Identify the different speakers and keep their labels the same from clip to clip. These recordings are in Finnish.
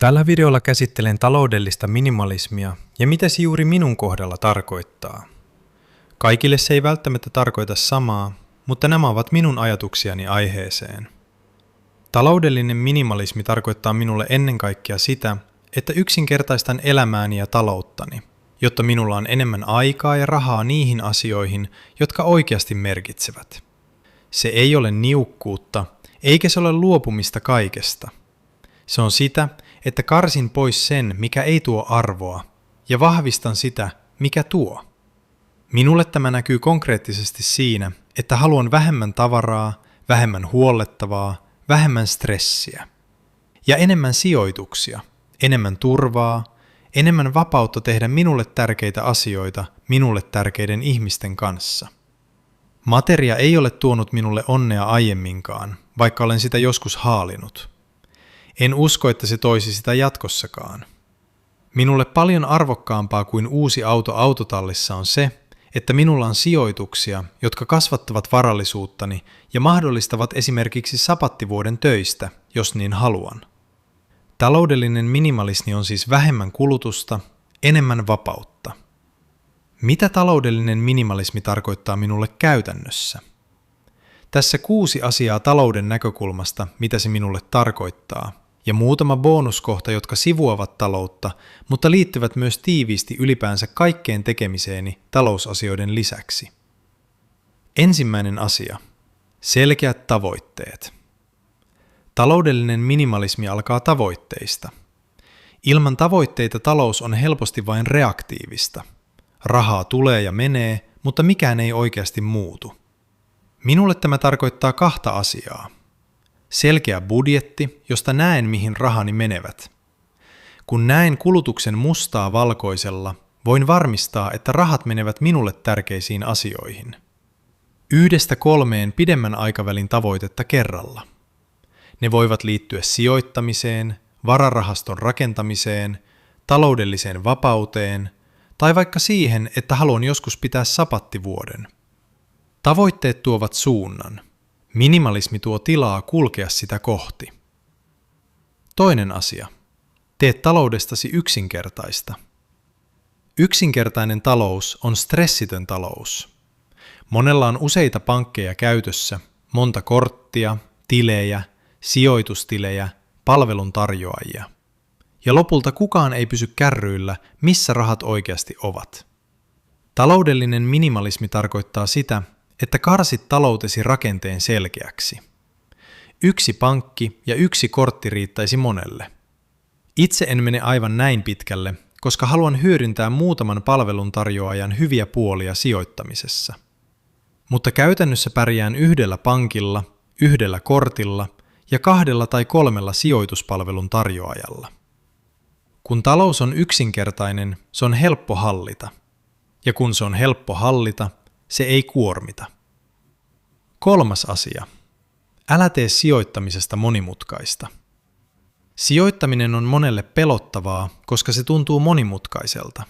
Speaker 1: Tällä videolla käsittelen taloudellista minimalismia ja mitä se juuri minun kohdalla tarkoittaa. Kaikille se ei välttämättä tarkoita samaa, mutta nämä ovat minun ajatuksiani aiheeseen. Taloudellinen minimalismi tarkoittaa minulle ennen kaikkea sitä, että yksinkertaistan elämääni ja talouttani, jotta minulla on enemmän aikaa ja rahaa niihin asioihin, jotka oikeasti merkitsevät. Se ei ole niukkuutta, eikä se ole luopumista kaikesta. Se on sitä, että karsin pois sen, mikä ei tuo arvoa, ja vahvistan sitä, mikä tuo. Minulle tämä näkyy konkreettisesti siinä, että haluan vähemmän tavaraa, vähemmän huollettavaa, vähemmän stressiä. Ja enemmän sijoituksia, enemmän turvaa, enemmän vapautta tehdä minulle tärkeitä asioita minulle tärkeiden ihmisten kanssa. Materia ei ole tuonut minulle onnea aiemminkaan, vaikka olen sitä joskus haalinut. En usko, että se toisi sitä jatkossakaan. Minulle paljon arvokkaampaa kuin uusi auto autotallissa on se, että minulla on sijoituksia, jotka kasvattavat varallisuuttani ja mahdollistavat esimerkiksi sapattivuoden töistä, jos niin haluan. Taloudellinen minimalismi on siis vähemmän kulutusta, enemmän vapautta. Mitä taloudellinen minimalismi tarkoittaa minulle käytännössä? Tässä 6 asiaa talouden näkökulmasta, mitä se minulle tarkoittaa, ja muutama bonuskohta, jotka sivuavat taloutta, mutta liittyvät myös tiiviisti ylipäänsä kaikkeen tekemiseeni talousasioiden lisäksi. Ensimmäinen asia. Selkeät tavoitteet. Taloudellinen minimalismi alkaa tavoitteista. Ilman tavoitteita talous on helposti vain reaktiivista. Rahaa tulee ja menee, mutta mikään ei oikeasti muutu. Minulle tämä tarkoittaa 2 asiaa. Selkeä budjetti, josta näen mihin rahani menevät. Kun näen kulutuksen mustaa valkoisella, voin varmistaa, että rahat menevät minulle tärkeisiin asioihin. 1-3 pidemmän aikavälin tavoitetta kerralla. Ne voivat liittyä sijoittamiseen, vararahaston rakentamiseen, taloudelliseen vapauteen tai vaikka siihen, että haluan joskus pitää sapattivuoden. Tavoitteet tuovat suunnan. Minimalismi tuo tilaa kulkea sitä kohti. Toinen asia. Tee taloudestasi yksinkertaista. Yksinkertainen talous on stressitön talous. Monella on useita pankkeja käytössä, monta korttia, tilejä, sijoitustilejä, palveluntarjoajia. Ja lopulta kukaan ei pysy kärryillä, missä rahat oikeasti ovat. Taloudellinen minimalismi tarkoittaa sitä, että karsit taloutesi rakenteen selkeäksi. 1 pankki ja 1 kortti riittäisi monelle. Itse en mene aivan näin pitkälle, koska haluan hyödyntää muutaman palveluntarjoajan hyviä puolia sijoittamisessa. Mutta käytännössä pärjään 1 pankilla, 1 kortilla ja 2 tai 3 sijoituspalvelun tarjoajalla. Kun talous on yksinkertainen, se on helppo hallita. Ja kun se on helppo hallita, se ei kuormita. 3. asia. Älä tee sijoittamisesta monimutkaista. Sijoittaminen on monelle pelottavaa, koska se tuntuu monimutkaiselta.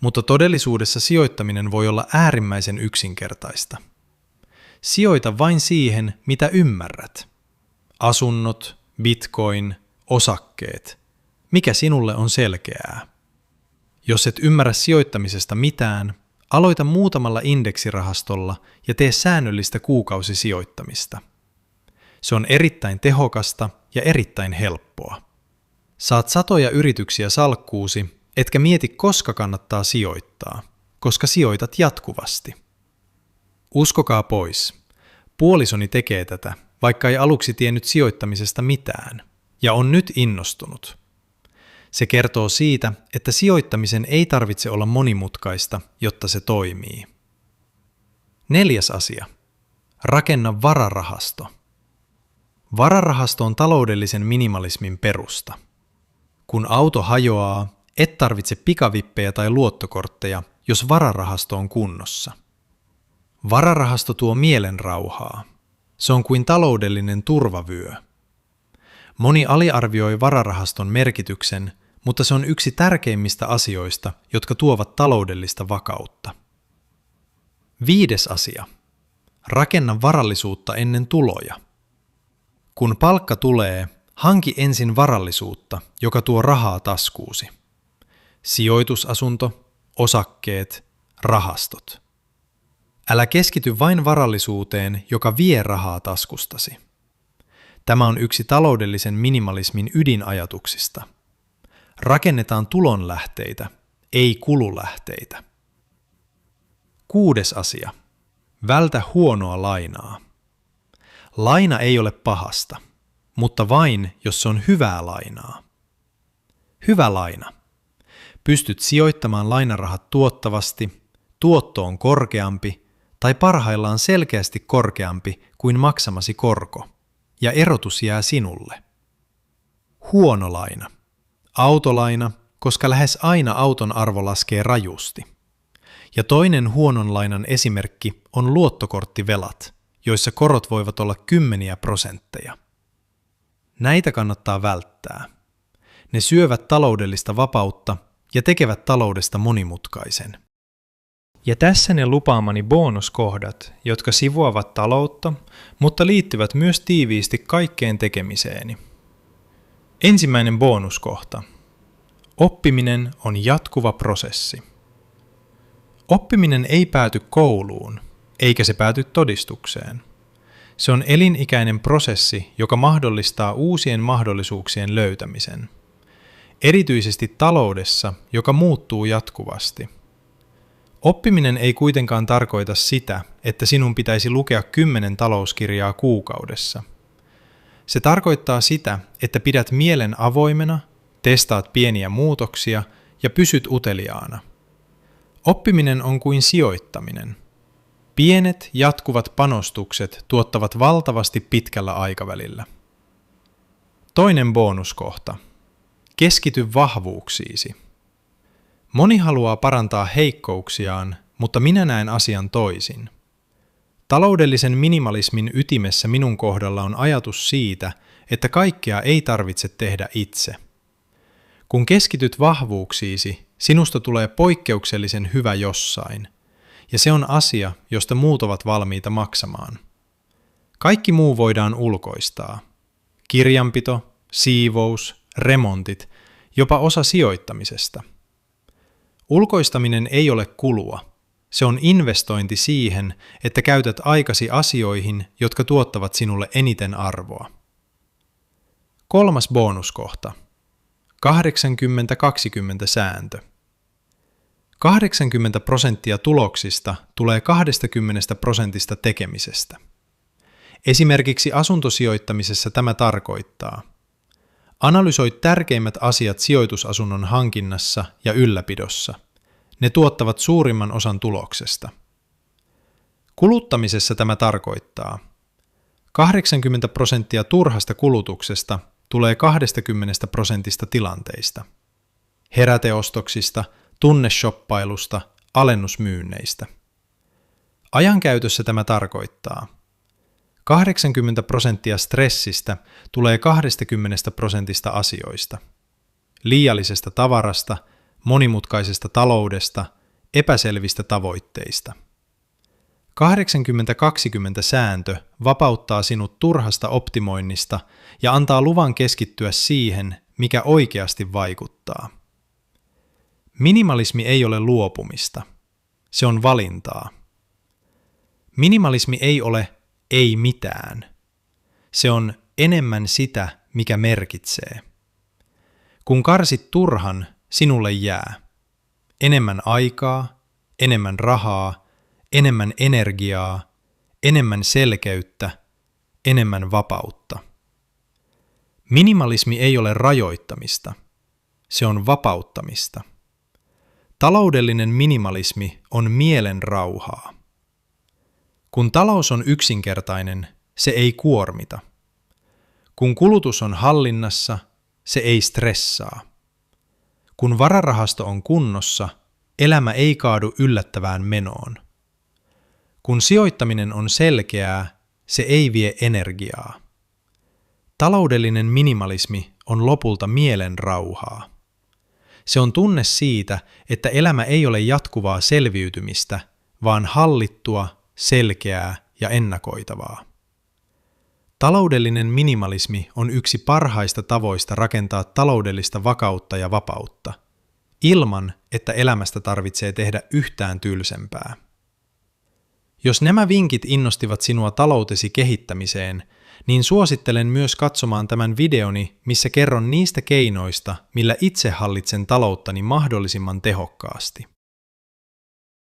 Speaker 1: Mutta todellisuudessa sijoittaminen voi olla äärimmäisen yksinkertaista. Sijoita vain siihen, mitä ymmärrät. Asunnot, bitcoin, osakkeet. Mikä sinulle on selkeää? Jos et ymmärrä sijoittamisesta mitään, aloita muutamalla indeksirahastolla ja tee säännöllistä kuukausisijoittamista. Se on erittäin tehokasta ja erittäin helppoa. Saat satoja yrityksiä salkkuusi, etkä mieti koska kannattaa sijoittaa, koska sijoitat jatkuvasti. Uskokaa pois. Puolisoni tekee tätä, vaikka ei aluksi tiennyt sijoittamisesta mitään, ja on nyt innostunut. Se kertoo siitä, että sijoittamisen ei tarvitse olla monimutkaista, jotta se toimii. 4. asia. Rakenna vararahasto. Vararahasto on taloudellisen minimalismin perusta. Kun auto hajoaa, et tarvitse pikavippejä tai luottokortteja, jos vararahasto on kunnossa. Vararahasto tuo mielenrauhaa. Se on kuin taloudellinen turvavyö. Moni aliarvioi vararahaston merkityksen, mutta se on yksi tärkeimmistä asioista, jotka tuovat taloudellista vakautta. 5. asia. Rakenna varallisuutta ennen tuloja. Kun palkka tulee, Hanki ensin varallisuutta, joka tuo rahaa taskuusi. Sijoitusasunto, osakkeet, rahastot. Älä keskity vain varallisuuteen, joka vie rahaa taskustasi. Tämä on yksi taloudellisen minimalismin ydinajatuksista. Rakennetaan tulonlähteitä, ei kululähteitä. 6. asia. Vältä huonoa lainaa. Laina ei ole pahasta, mutta vain, jos se on hyvää lainaa. Hyvä laina. Pystyt sijoittamaan lainarahat tuottavasti, tuotto on korkeampi tai parhaillaan selkeästi korkeampi kuin maksamasi korko, ja erotus jää sinulle. Huono laina. Autolaina, koska lähes aina auton arvo laskee rajusti. Ja toinen huonon lainan esimerkki on luottokorttivelat, joissa korot voivat olla 10%. Näitä kannattaa välttää. Ne syövät taloudellista vapautta ja tekevät taloudesta monimutkaisen. Ja tässä ne lupaamani bonuskohdat, jotka sivuavat taloutta, mutta liittyvät myös tiiviisti kaikkeen tekemiseeni. Ensimmäinen bonuskohta. Oppiminen on jatkuva prosessi. Oppiminen ei pääty kouluun, eikä se pääty todistukseen. Se on elinikäinen prosessi, joka mahdollistaa uusien mahdollisuuksien löytämisen. Erityisesti taloudessa, joka muuttuu jatkuvasti. Oppiminen ei kuitenkaan tarkoita sitä, että sinun pitäisi lukea 10 talouskirjaa kuukaudessa. Se tarkoittaa sitä, että pidät mielen avoimena, testaat pieniä muutoksia ja pysyt uteliaana. Oppiminen on kuin sijoittaminen. Pienet, jatkuvat panostukset tuottavat valtavasti pitkällä aikavälillä. Toinen bonuskohta. Keskity vahvuuksiisi. Moni haluaa parantaa heikkouksiaan, mutta minä näen asian toisin. Taloudellisen minimalismin ytimessä minun kohdalla on ajatus siitä, että kaikkea ei tarvitse tehdä itse. Kun keskityt vahvuuksiisi, sinusta tulee poikkeuksellisen hyvä jossain, ja se on asia, josta muut ovat valmiita maksamaan. Kaikki muu voidaan ulkoistaa. Kirjanpito, siivous, remontit, jopa osa sijoittamisesta. Ulkoistaminen ei ole kulua. Se on investointi siihen, että käytät aikasi asioihin, jotka tuottavat sinulle eniten arvoa. 3. bonuskohta. 80-20 sääntö. 80% tuloksista tulee 20% tekemisestä. Esimerkiksi asuntosijoittamisessa tämä tarkoittaa: analysoi tärkeimmät asiat sijoitusasunnon hankinnassa ja ylläpidossa. Ne tuottavat suurimman osan tuloksesta. Kuluttamisessa tämä tarkoittaa: 80% turhasta kulutuksesta tulee 20% tilanteista. Heräteostoksista, tunneshoppailusta, alennusmyynneistä. Ajankäytössä tämä tarkoittaa: 80% stressistä tulee 20% asioista. Liiallisesta tavarasta, monimutkaisesta taloudesta, epäselvistä tavoitteista. 80-20 sääntö vapauttaa sinut turhasta optimoinnista ja antaa luvan keskittyä siihen, mikä oikeasti vaikuttaa. Minimalismi ei ole luopumista. Se on valintaa. Minimalismi ei ole ei mitään. Se on enemmän sitä, mikä merkitsee. Kun karsit turhan, sinulle jää enemmän aikaa, enemmän rahaa, enemmän energiaa, enemmän selkeyttä, enemmän vapautta. Minimalismi ei ole rajoittamista. Se on vapauttamista. Taloudellinen minimalismi on mielen rauhaa. Kun talous on yksinkertainen, se ei kuormita. Kun kulutus on hallinnassa, se ei stressaa. Kun vararahasto on kunnossa, elämä ei kaadu yllättävään menoon. Kun sijoittaminen on selkeää, se ei vie energiaa. Taloudellinen minimalismi on lopulta mielen rauhaa. Se on tunne siitä, että elämä ei ole jatkuvaa selviytymistä, vaan hallittua, selkeää ja ennakoitavaa. Taloudellinen minimalismi on yksi parhaista tavoista rakentaa taloudellista vakautta ja vapautta, ilman että elämästä tarvitsee tehdä yhtään tylsempää. Jos nämä vinkit innostivat sinua taloutesi kehittämiseen, niin suosittelen myös katsomaan tämän videoni, missä kerron niistä keinoista, millä itse hallitsen talouttani mahdollisimman tehokkaasti.